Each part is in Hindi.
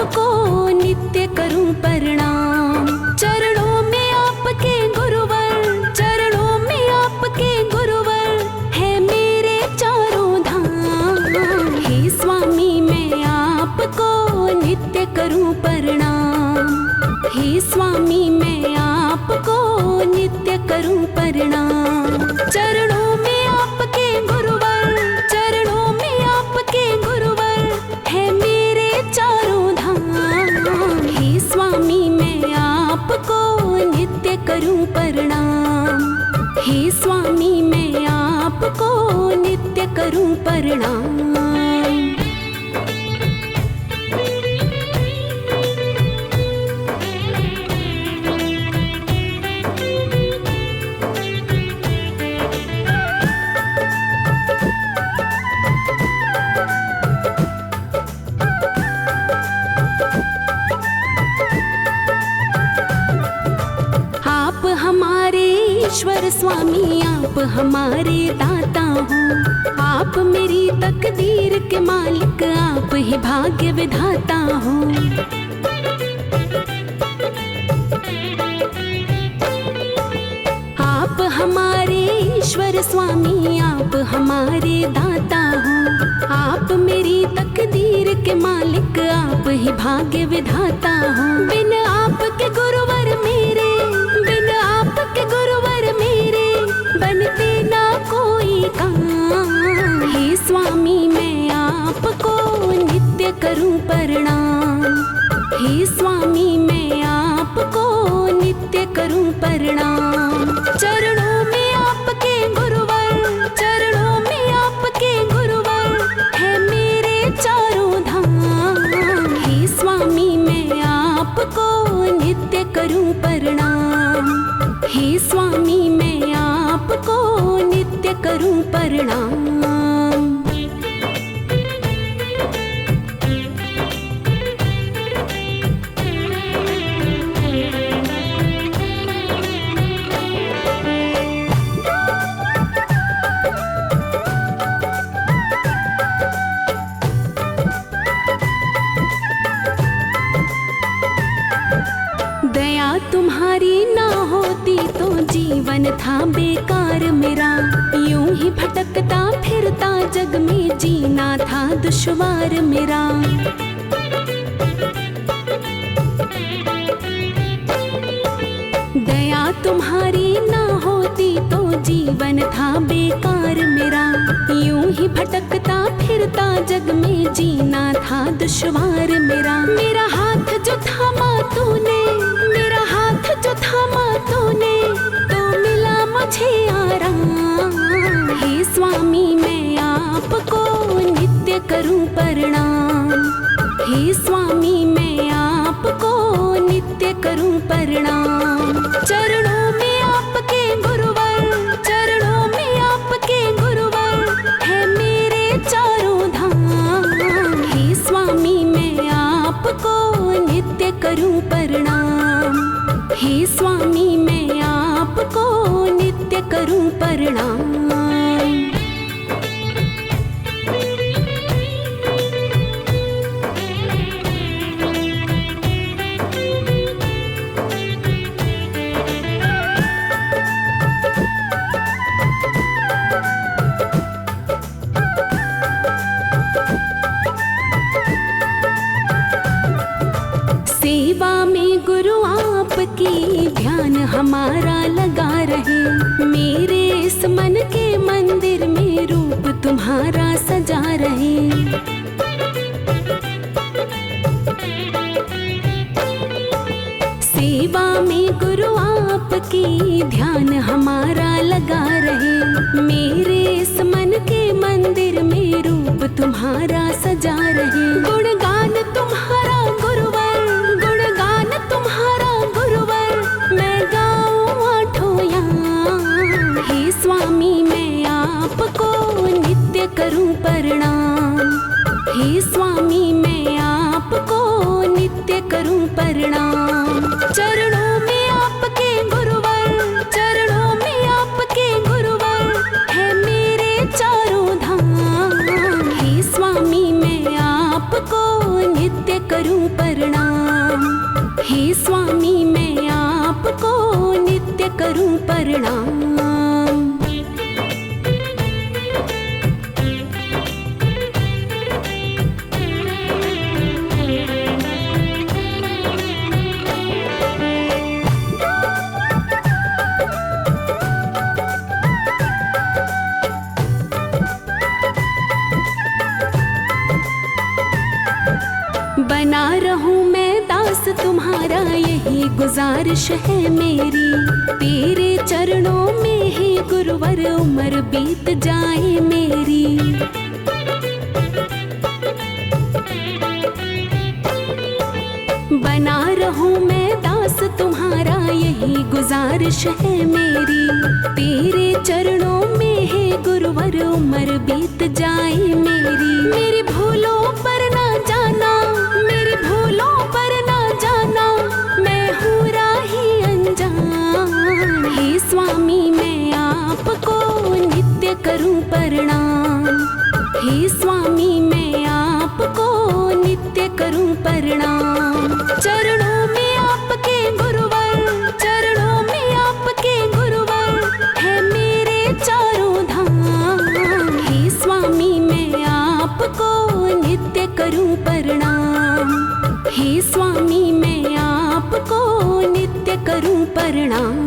आपको नित्य करूं प्रणाम। चरणों में आपके गुरुवर, चरणों में आपके गुरुवर है मेरे चारों धाम। हे स्वामी मैं आपको नित्य करूं प्रणाम। हे स्वामी मैं आपको नित्य करूं प्रणाम। चरणों में आपके गुरुवर, चरणों में आपके गुरुवर है मेरे चारों धाम। हे स्वामी मैं आपको नित्य करूं प्रणाम। हे स्वामी मैं आपको नित्य करूं प्रणाम। आप हमारे ईश्वर स्वामी, आप हमारे दाता हो। आप मेरी तकदीर के मालिक, आप ही भाग्य विधाता हो। आप हमारे ईश्वर स्वामी, आप हमारे दाता हो। आप मेरी तकदीर के मालिक, आप ही भाग्य विधाता हो। बिन आपके गुरुवर मेरे, बिन आपके गुरुवर मेरे बनते ना कोई काम। हे स्वामी मैं आपको नित्य करूं प्रणाम। हे स्वामी मैं आपको नित्य करूं प्रणाम। चरणों में आपके गुरुवर, चरणों में आपके गुरुवर है मेरे चारों धाम। हे स्वामी मैं आपको नित्य करूं प्रणाम। हे स्वामी मैं आपको नित्य करूं प्रणाम। दया तुम्हारी ना होती तो जीवन था बेकार मेरा। यूं ही भटकता फिरता जग में जीना था दुश्वार मेरा। दया तुम्हारी ना होती तो जीवन था बेकार मेरा। यूं ही भटकता फिरता जग में जीना था दुश्वार मेरा। मेरा हाथ जो थामा तूने, मेरा हाथ जो थामा तूने तो मिला मुझे आराम। हे स्वामी मैं आपको नित्य करूं प्रणाम। हे स्वामी मैं आपको नित्य करूं प्रणाम। चरणों में आपके गुरुवर, चरणों में आपके गुरुवर है मेरे चारों धाम। हे स्वामी मैं आपको नित्य करूं प्रणाम। हे स्वामी मैं आपको नित्य करूं प्रणाम। सेवा में गुरु आपकी ध्यान हमारा लगा रहे। मेरे इस मन के मंदिर में रूप तुम्हारा सजा रहे। सेवा में गुरु आपकी ध्यान हमारा लगा रहे। मेरे इस मन के मंदिर में रूप तुम्हारा सजा रहे। गुणगान तुम्हारा गुरुवर, गुणगान तुम्हारा गुरुवर मैं गाऊं आठों याम। हे स्वामी मैं आपको नित्य करूं प्रणाम। हे स्वामी मैं आपको नित्य करूं प्रणाम। चरणों में आपके गुरुवर, चरणों में आपके गुरुवर है मेरे चारों धाम। हे स्वामी मैं आपको नित्य करूं प्रणाम। प्रणाम। हे स्वामी मैं आपको नित्य करूं प्रणाम। बना रहूं मैं दास तुम्हारा यही गुजारिश है मेरी। तेरे चरणों में ही गुरुवर उम्र बीत जाए मेरी। बना रहूं मैं दास तुम्हारा यही गुजारिश है मेरी। तेरे चरणों में ही गुरुवर उम्र बीत जाए मेरी। मेरी भूलों पर ना जाना, मेरी भूलों पर ना जाना, मैं हूँ राही अनजान। हे स्वामी मैं आपको नित्य करूं प्रणाम। हे स्वामी मैं आपको नित्य करूं प्रणाम। चरणों में आपके गुरुवर, चरणों में आपके गुरुवर है मेरे चारों धाम। हे स्वामी मैं आपको नित्य करूं प्रणाम। हे स्वामी मैं आपको नित्य करूं प्रणाम।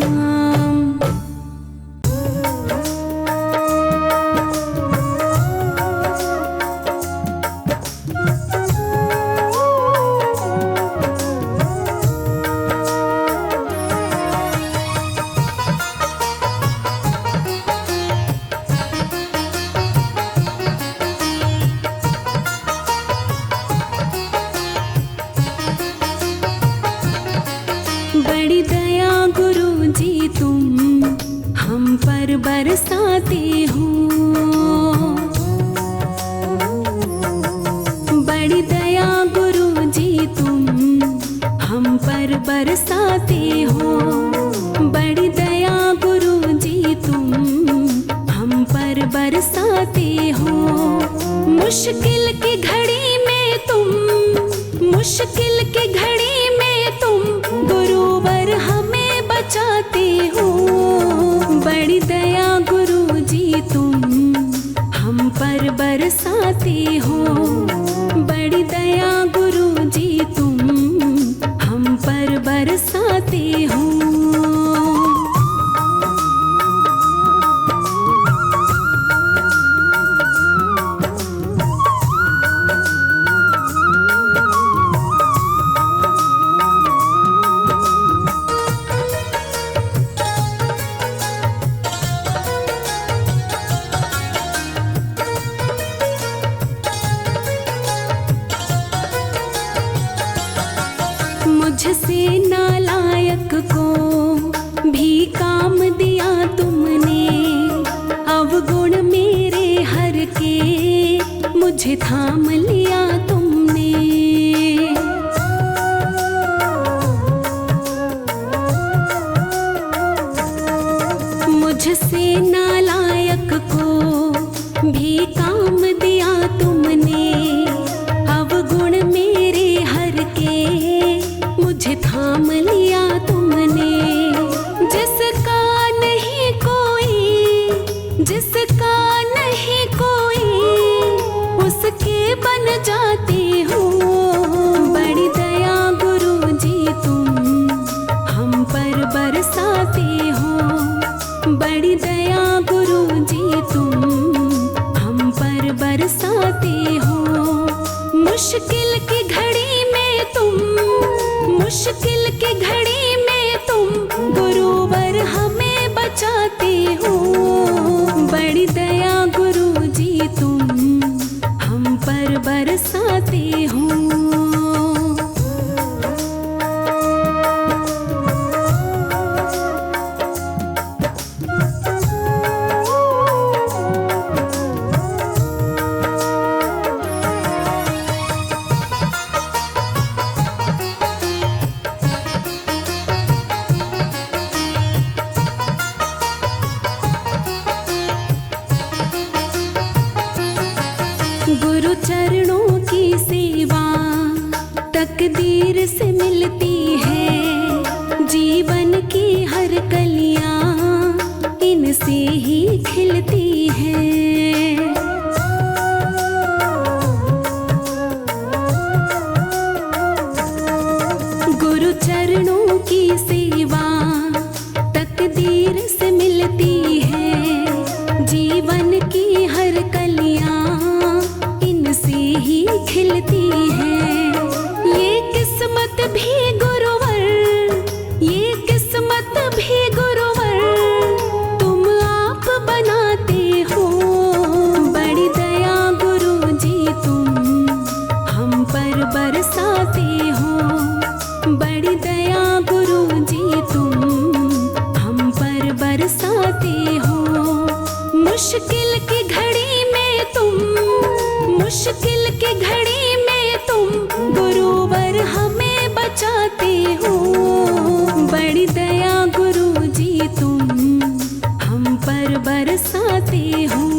बड़ी दया गुरु जी तुम हम पर बरसाते हो। बड़ी दया गुरु जी तुम हम पर बरसाते हो। बड़ी दया गुरु जी तुम हम पर बरसाते हो। मुश्किल की घड़ी में तुम, मुश्किल की घड़ी में तुम गुरुवर हमें बचाते हो। बड़ी दया गुरु जी तुम हम पर बरसाते हो। बड़ी दया गुरु जी तुम हम पर बरसाते हो। मुझसे नालायक को भी काम दिया तुमने। अवगुण मेरे हर के मुझे थाम लिया तुमने। मुझसे नालायक को भी काम दिया तुमने। अवगुण मेरे हर के मुझे थाम लिया तुमने। जिसका नहीं कोई, जिसका नहीं कोई उसके बन जाते हो। बड़ी दया गुरु जी तुम हम पर बरसाते हो। बड़ी दया गुरु जी तुम हम पर बरसाते हो। मुश्किल की घड़ी में तुम, मुश्किल की घड़ी में तुम गुरुवर हमें बचाते हो। बड़ी दया गुरु जी तुम हम पर बरसाते हो। तकदीर से मिलती है। जीवन की हर कलियां इनसे ही खिलती है। गुरु चरणों की सेवा तकदीर से मिलती है। जीवन की हर कलियां इनसे ही खिलती है। ये किस्मत भी गुरुवर, ये किस्मत भी गुरुवर तुम आप बनाते हो। बड़ी दया गुरु जी तुम हम पर बरसाते हो। बड़ी दया गुरु जी तुम हम पर बरसाते हो। मुश्किल की घड़ी में तुम, मुश्किल की घड़ी में तुम गुरुवर हमें बचाते हो। बड़ी दया गुरु जी तुम हम पर बरसाते हो।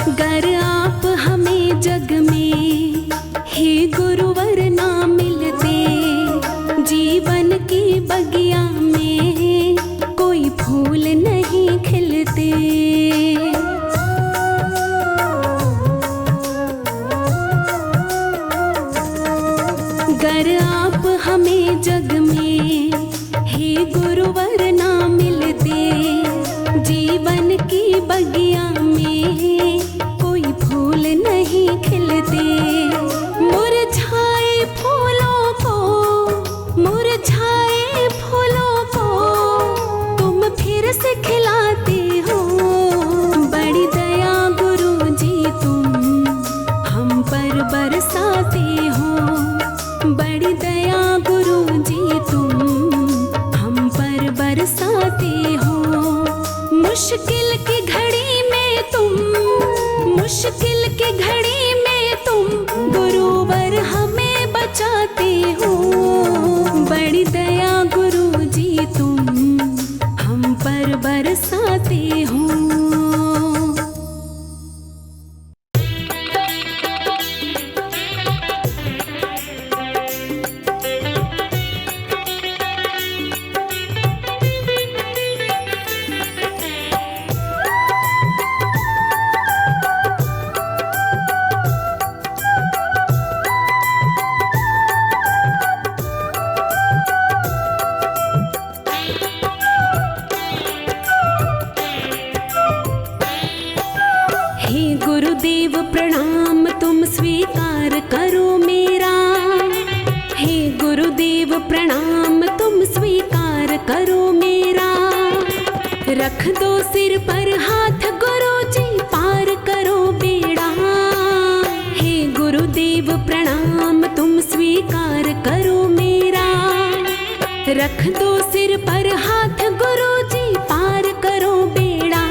अगर आप हमें जग में हे गुरुवर ना मिलते, जीवन की बगिया में कोई फूल नहीं खिलते। अगर आप हमें जग में हे गुरुवर ना मिलते, जीवन की बगिया में कोई फूल नहीं खिलते। मुरझाए फूलों को, मुरझाए फूलों को तुम फिर से खिलाते हो। बड़ी दया गुरु जी तुम हम पर बरसाते हो। बड़ी दया गुरु जी तुम हम पर बरसाते हो। मुश्किल की घड़ी में तुम, मुश्किल की घड़ी में तुम गुरुवर हमें बचाते हो। बड़ी दया गुरु जी तुम हम पर बरसाते हो। गुरुदेव प्रणाम तुम स्वीकार करो मेरा। हे गुरुदेव प्रणाम तुम स्वीकार करो मेरा। रख दो सिर पर हाथ गुरु जी पार करो बेड़ा। हे गुरुदेव प्रणाम तुम स्वीकार करो मेरा। रख दो सिर पर हाथ गुरु जी पार करो बेड़ा।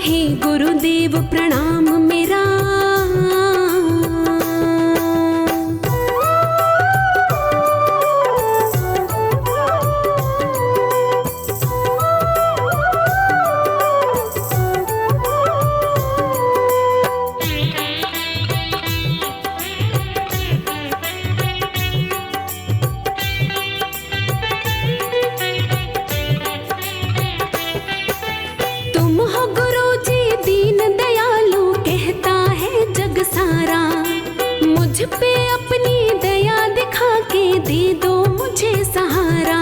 हे गुरुदेव प्रणाम मेरा। तुम हो गुरु जी दीन दयालु कहता है जग सारा। मुझ पे अपनी दया दिखा के दे दो मुझे सहारा।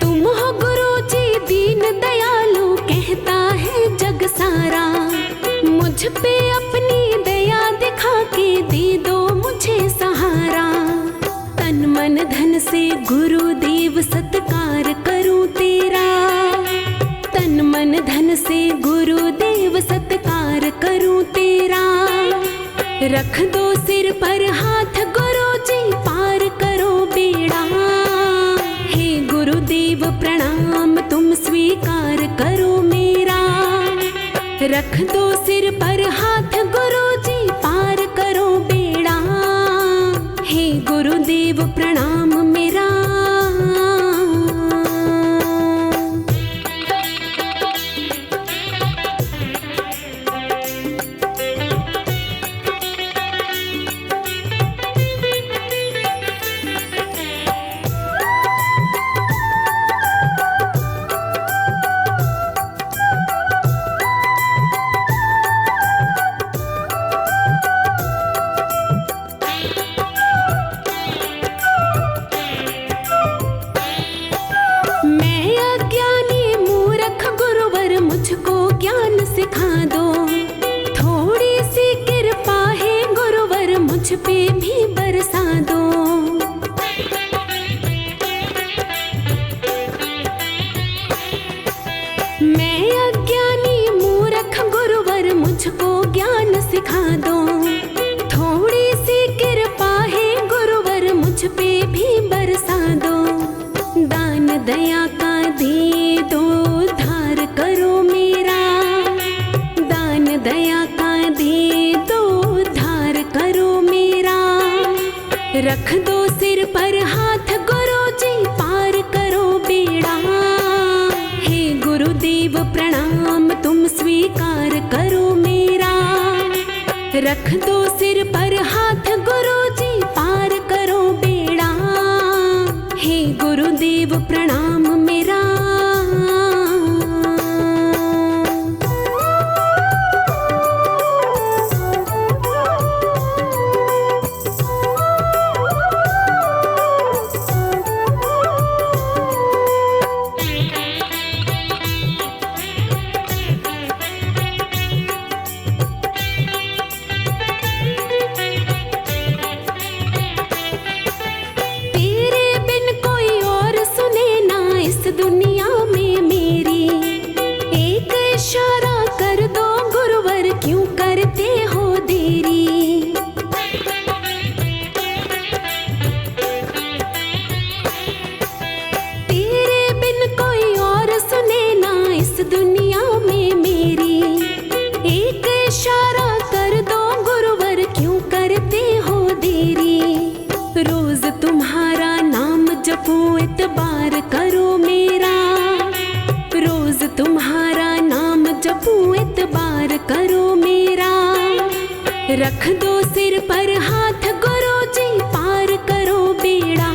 तुम हो गुरु जी दीन दयालु कहता है जग सारा। मुझ पे अपनी दया दिखा के दे दो मुझे सहारा। तन मन धन से गुरुदेव सत्कार करूं तेरा। तन मन धन से गुरुदेव सत्कार करूं तेरा। रख दो सिर पर रख दो सिर पर हाथ गुरुजी, पार करो बेड़ा। हे गुरुदेव प्रणाम मेरा। मुझको ज्ञान सिखा दो, थोड़ी सी कृपा है गुरुवर मुझ पे भी बरसा दो। मैं अज्ञानी मूर्ख गुरुवर मुझको ज्ञान सिखा दो, थोड़ी सी कृपा है गुरुवर मुझ पे भी बरसा दो। दान दया का दे दो, धार करो मेरा। दान दया का दे दो, धार करो मेरा। रख दो सिर पर हाथ गुरुजी, पार करो बेड़ा। हे गुरुदेव प्रणाम तुम स्वीकार करो मेरा। रख दो सिर पर हाथ गुरुजी, पार करो बेड़ा। हे गुरुदेव प्रणाम मेरा। दुनिया में मेरी एक इशारा कर दो गुरुवर, क्यों करते हो देरी। तेरे बिन कोई और सुने ना इस दुनिया में मेरी, एक इशारा कर दो गुरुवर, क्यों करते हो देरी। रोज तुम्हारा नाम जपूं, इतबार करो मेरा। रोज तुम्हारा नाम जपूं, इतबार करो मेरा। रख दो सिर पर हाथ गुरुजी, पार करो बेड़ा।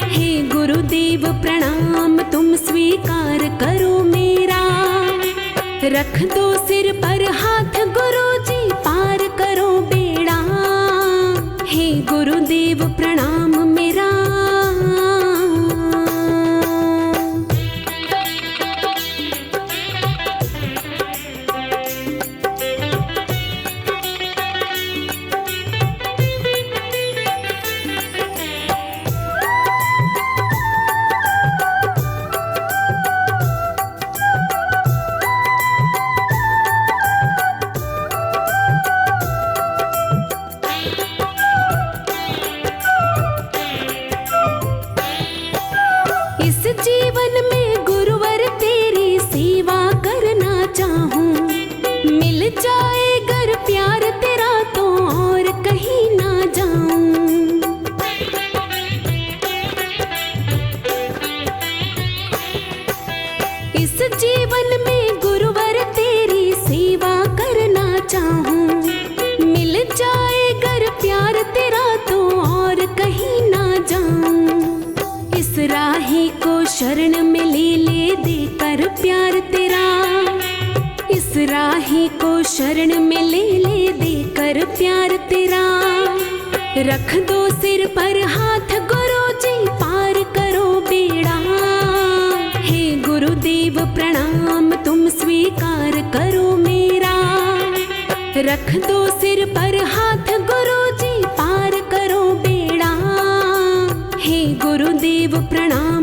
हे गुरुदेव प्रणाम तुम स्वीकार करो मेरा। रख दो सिर पर हाथ गुरुजी, पार करो बेड़ा। हे गुरुदेव प्रणाम मेरा। इस जीवन में गुरुवर तेरी सेवा करना चाहूं, मिल जाए अगर प्यार तेरा तो और कहीं ना जाऊं। इस जीवन में गुरुवर तेरी सेवा करना चाहूं, मिल जाए अगर प्यार तेरा तो और कहीं ना जाऊं। इस राही को शरण में ले देकर प्यार तेरा। इस राही को शरण में ले देकर प्यार तेरा। रख दो सिर पर हाथ गुरुजी, पार करो बेड़ा। हे गुरुदेव प्रणाम तुम स्वीकार करो मेरा। रख दो सिर पर हाथ गुरुजी, पार करो बेड़ा। हे गुरुदेव प्रणाम